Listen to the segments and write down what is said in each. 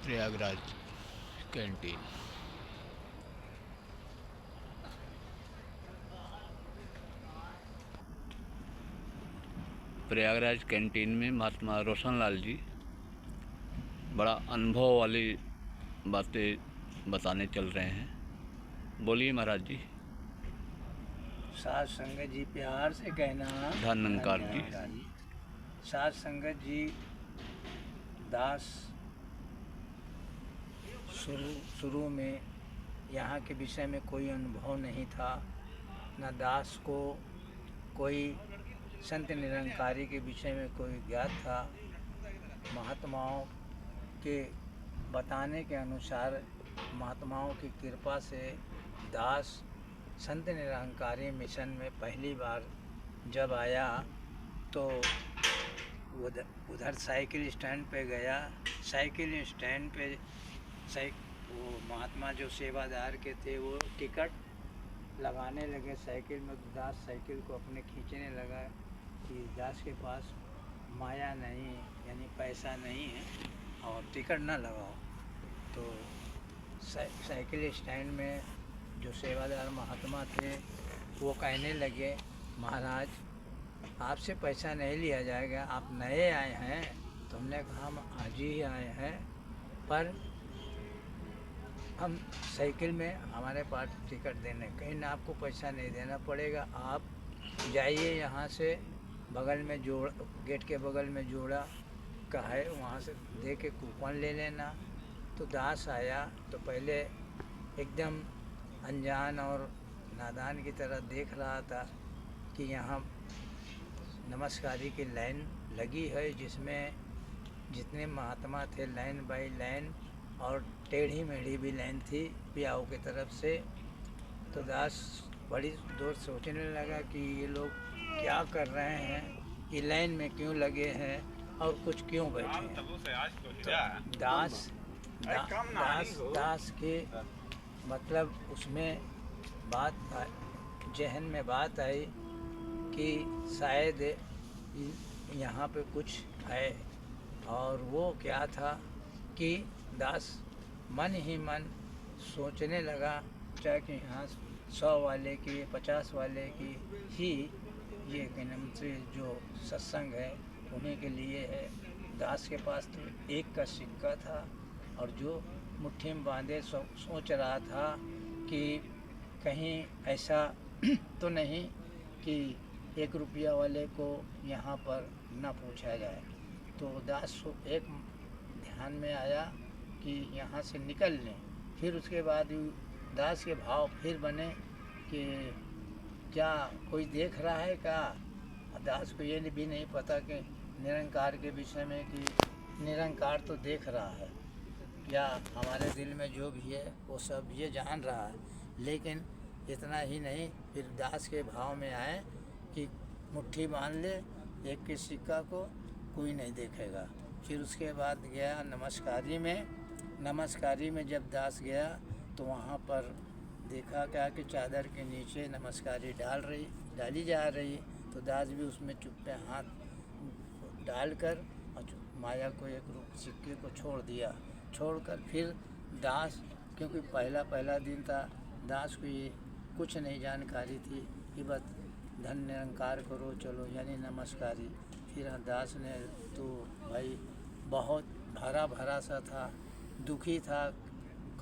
Prayagraj canteen. Prayagraj canteen में महात्मा रोशनलाल जी बड़ा अनुभव वाली बातें बताने चल रहे हैं। बोलिए महाराज जी। साध संगत जी प्यार से कहना। धन निरंकार जी। साध संगत जी, दास शुरू में यहाँ के विषय में कोई अनुभव नहीं था, न दास को कोई संत निरंकारी के विषय में कोई ज्ञात था। महात्माओं के बताने के अनुसार, महात्माओं की कृपा से दास संत निरंकारी मिशन में पहली बार जब आया तो उधर साइकिल स्टैंड पे गया। साइकिल स्टैंड पे वो महात्मा जो सेवादार के थे वो टिकट लगाने लगे साइकिल में। तो दास साइकिल को अपने खींचने लगा कि दास के पास माया नहीं, यानी पैसा नहीं है और टिकट ना लगाओ। तो साइकिल स्टैंड में जो सेवादार महात्मा थे वो कहने लगे, महाराज आपसे पैसा नहीं लिया जाएगा, आप नए आए हैं। तो हमने कहा हम आज ही आए हैं, पर हम साइकिल में हमारे पास टिकट देने, कहीं ना आपको पैसा नहीं देना पड़ेगा। आप जाइए यहाँ से बगल में गेट के बगल में जोड़ा का है, वहाँ से दे के कूपन ले लेना। तो दास आया तो पहले एकदम अनजान और नादान की तरह देख रहा था कि यहाँ नमस्कारी की लाइन लगी है, जिसमें जितने महात्मा थे लाइन बाई लाइन, और टेढ़ी मेढ़ी भी लाइन थी पियाओ की तरफ से। तो दास बड़ी दूर सोचने लगा कि ये लोग क्या कर रहे हैं, ये लाइन में क्यों लगे हैं और कुछ क्यों बैठे हैं। तो दास के मतलब उसमें जहन में बात आई कि शायद यहाँ पे कुछ है। और वो क्या था कि दास मन ही मन सोचने लगा, चाहे कि यहाँ 100 वाले की 50 वाले की ही ये से जो सत्संग है उन्हीं के लिए है। दास के पास तो एक का सिक्का था और जो मुट्ठी में बांधे सोच रहा था कि कहीं ऐसा तो नहीं कि 1 रुपया वाले को यहाँ पर न पूछा जाए। तो दास एक ध्यान में आया कि यहाँ से निकल लें। फिर उसके बाद दास के भाव फिर बने कि क्या कोई देख रहा है क्या। दास को ये भी नहीं पता कि निरंकार के विषय में कि निरंकार तो देख रहा है, या हमारे दिल में जो भी है वो सब ये जान रहा है। लेकिन इतना ही नहीं, फिर दास के भाव में आए कि मुट्ठी बांध ले, एक के सिक्का को कोई नहीं देखेगा। फिर उसके बाद गया नमस्कारी में जब दास गया तो वहाँ पर देखा क्या कि चादर के नीचे नमस्कारी डाली जा रही। तो दास भी उसमें चुप्पे हाथ डालकर और माया को एक सिक्के को छोड़कर फिर दास, क्योंकि पहला दिन था, दास को ये कुछ नहीं जानकारी थी कि बस धन निरंकार करो चलो, यानी नमस्कारी। फिर दास ने तो भाई बहुत भरा सा था, दुखी था,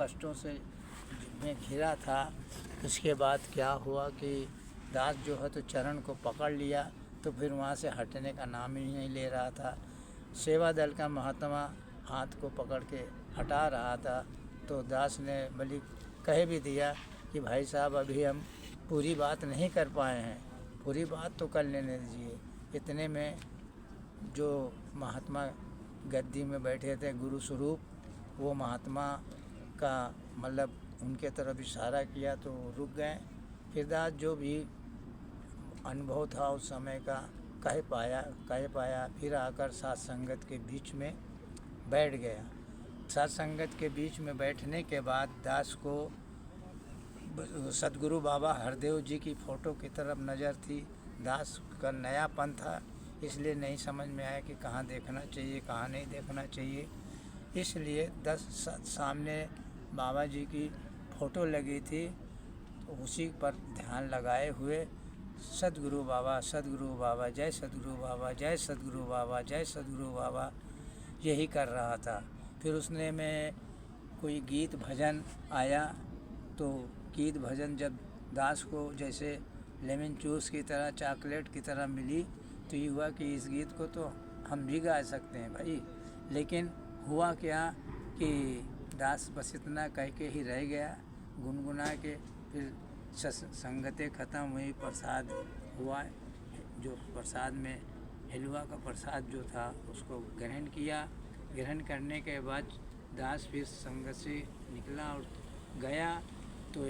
कष्टों से में घिरा था। उसके बाद क्या हुआ कि दास जो है तो चरण को पकड़ लिया, तो फिर वहाँ से हटने का नाम ही नहीं ले रहा था। सेवा दल का महात्मा हाथ को पकड़ के हटा रहा था। तो दास ने बल्कि कह भी दिया कि भाई साहब अभी हम पूरी बात नहीं कर पाए हैं, पूरी बात तो कर लेने दीजिए। इतने में जो महात्मा गद्दी में बैठे थे गुरु स्वरूप, वो महात्मा का मतलब उनके तरफ इशारा किया तो रुक गए। फिर दास जो भी अनुभव था उस समय का कह पाया। फिर आकर साथ संगत के बीच में बैठ गया। साथ संगत के बीच में बैठने के बाद दास को सतगुरु बाबा हरदेव जी की फ़ोटो की तरफ नज़र थी। दास का नयापन था, इसलिए नहीं समझ में आया कि कहाँ देखना चाहिए कहाँ नहीं देखना चाहिए। इसलिए सामने बाबा जी की फ़ोटो लगी थी, तो उसी पर ध्यान लगाए हुए सद्गुरु बाबा, सद्गुरु बाबा, जय सद्गुरु बाबा, जय सद्गुरु बाबा, जय सद्गुरु बाबा, यही कर रहा था। फिर उसने में कोई गीत भजन आया, तो गीत भजन जब दास को जैसे लेमन जूस की तरह, चॉकलेट की तरह मिली, तो ये हुआ कि इस गीत को तो हम भी गा सकते हैं भाई। लेकिन हुआ क्या कि दास बस इतना कह के ही रह गया, गुनगुना के। फिर संगतें ख़त्म हुई, प्रसाद हुआ, जो प्रसाद में हलवा का प्रसाद जो था उसको ग्रहण किया। ग्रहण करने के बाद दास फिर संगत से निकला और गया, तो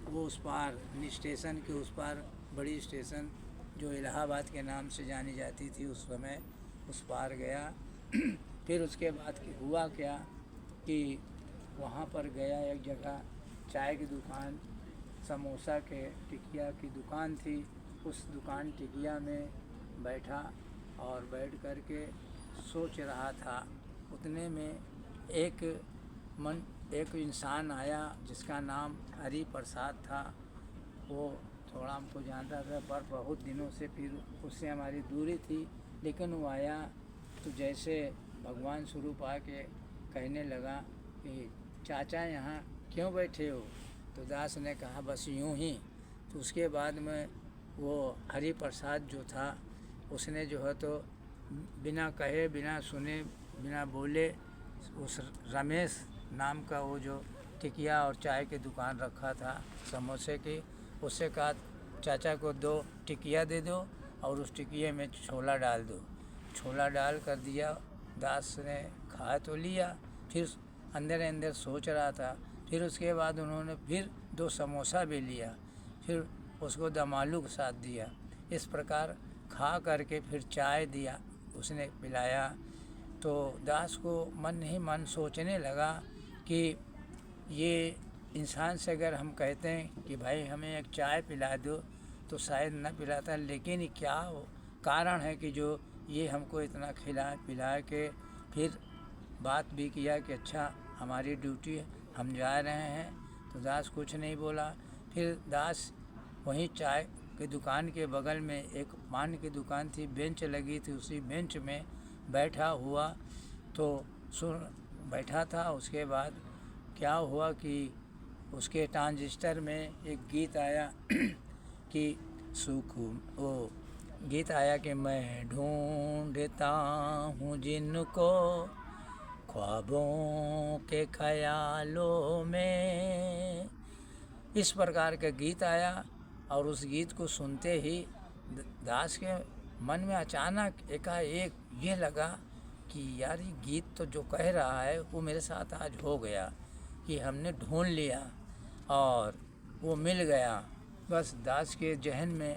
वो उस पार स्टेशन के उस पार, बड़ी स्टेशन जो इलाहाबाद के नाम से जानी जाती थी उस समय, उस पार गया। फिर उसके बाद हुआ क्या कि वहाँ पर गया, एक जगह चाय की दुकान, समोसा के टिकिया की दुकान थी, उस दुकान टिकिया में बैठा और बैठ कर के सोच रहा था। उतने में एक इंसान आया जिसका नाम हरि प्रसाद था। वो थोड़ा हमको जानता था, पर बहुत दिनों से फिर उससे हमारी दूरी थी, लेकिन वो आया तो जैसे भगवान स्वरूप आके कहने लगा कि चाचा यहाँ क्यों बैठे हो? तो दास ने कहा बस यूँ ही। तो उसके बाद में वो हरि प्रसाद जो था, उसने जो है तो बिना कहे, बिना सुने, बिना बोले, उस रमेश नाम का वो जो टिकिया और चाय की दुकान रखा था समोसे की, उससे कहा चाचा को 2 टिकिया दे दो और उस टिकिए में छोला डाल दो। छोला डाल कर दिया, दास ने खा तो लिया, फिर अंदर अंदर सोच रहा था। फिर उसके बाद उन्होंने फिर 2 समोसा भी लिया, फिर उसको दम आलू के साथ दिया। इस प्रकार खा करके फिर चाय दिया, उसने पिलाया। तो दास को मन ही मन सोचने लगा कि ये इंसान से अगर हम कहते हैं कि भाई हमें एक चाय पिला दो, तो शायद न पिलाता, लेकिन क्या कारण है कि जो ये हमको इतना खिला पिला के फिर बात भी किया कि अच्छा हमारी ड्यूटी है, हम जा रहे हैं। तो दास कुछ नहीं बोला। फिर दास वहीं चाय की दुकान के बगल में एक पान की दुकान थी, बेंच लगी थी, उसी बेंच में बैठा हुआ तो बैठा था। उसके बाद क्या हुआ कि उसके ट्रांजिस्टर में एक गीत आया कि वो गीत आया कि मैं ढूंढता हूँ जिनको ख्वाबों के ख्यालों में, इस प्रकार का गीत आया। और उस गीत को सुनते ही दास के मन में अचानक एकाएक ये लगा कि यार ये गीत तो जो कह रहा है वो मेरे साथ आज हो गया, कि हमने ढूंढ लिया और वो मिल गया। बस दास के जहन में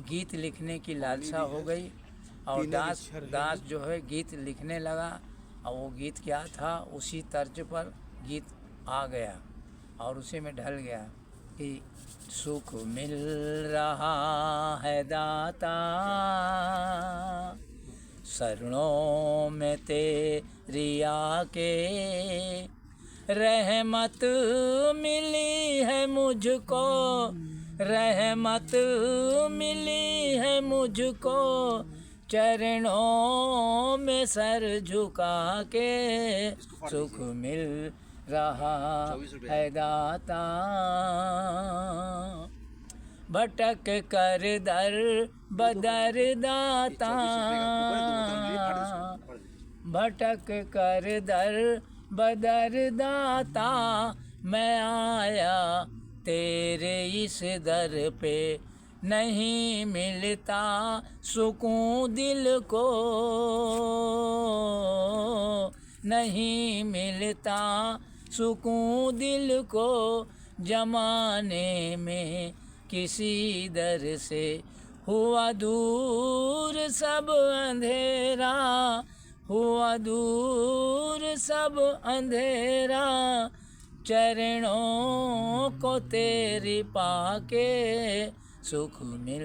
गीत लिखने की लालसा हो गई और दास जो है गीत लिखने लगा। और वो गीत क्या था, उसी तर्ज पर गीत आ गया और उसी में ढल गया कि सुख मिल रहा है दाता शरणों में तेरी आके, रहमत मिली है मुझको, रहमत मिली है मुझको, चरणों में सर झुका के सुख मिल रहा है दाता। भटक कर दर बदर दाता, भटक कर दर बदर दाता, मैं आया तेरे इस दर पे, नहीं मिलता सुकून दिल को, नहीं मिलता सुकून दिल को, जमाने में किसी दर से हुआ दूर सब अंधेरा, हुआ दूर सब अंधेरा, चरणों को तेरी पाके सुख मिल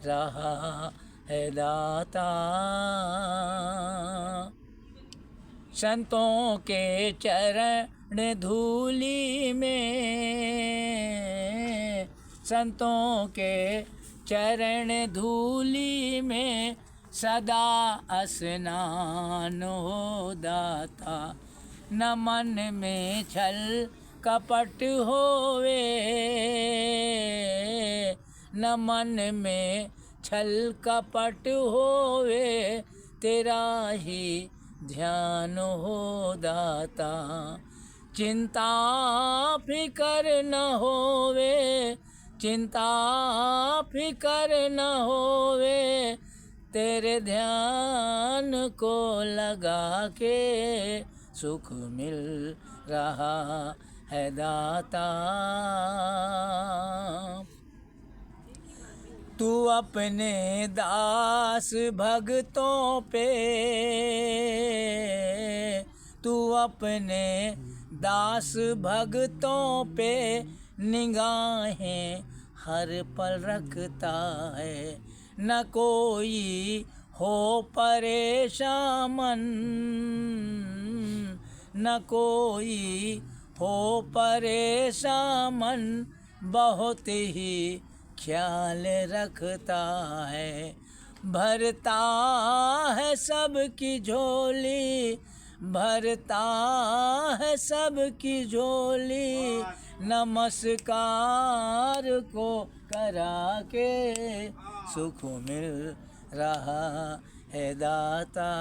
रहा है दाता। संतों के चरण धूली में, संतों के चरण धूली में सदा स्नान हो दाता। न मन में छल कपट होवे, न मन में छल कपट होवे, तेरा ही ध्यान हो दाता। चिंता फिकर न होवे, चिंता फिकर न होवे, तेरे ध्यान को लगा के सुख मिल रहा है दाता। तू अपने दास भक्तों पे, तू अपने दास भक्तों पे निगाहें हर पल रखता है। न कोई हो परेशान मन, न कोई हो परेशान मन, बहुत ही ख्याल रखता है। भरता है सबकी झोली, भरता है सबकी झोली, नमस्कार को करा के सुख मिल रहा है दाता।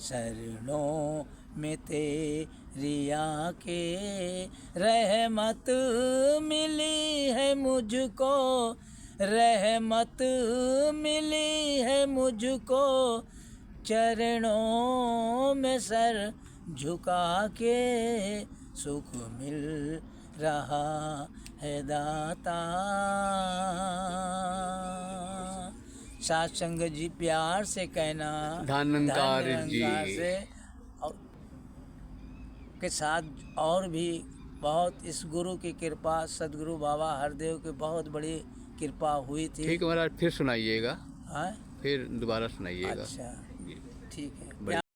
शरणों में तेरी आके रहमत मिली है मुझको, रहमत मिली है मुझको, चरणों में सर झुका के सुख मिल रहा है दाता। साथ संगत जी प्यार से कहना धन्यकार जी से के साथ और भी बहुत इस गुरु की कृपा, सदगुरु बाबा हरदेव की बहुत बड़ी कृपा हुई थी। ठीक है महाराज, फिर सुनाइएगा। हाँ फिर दोबारा सुनाइएगा। अच्छा ठीक है।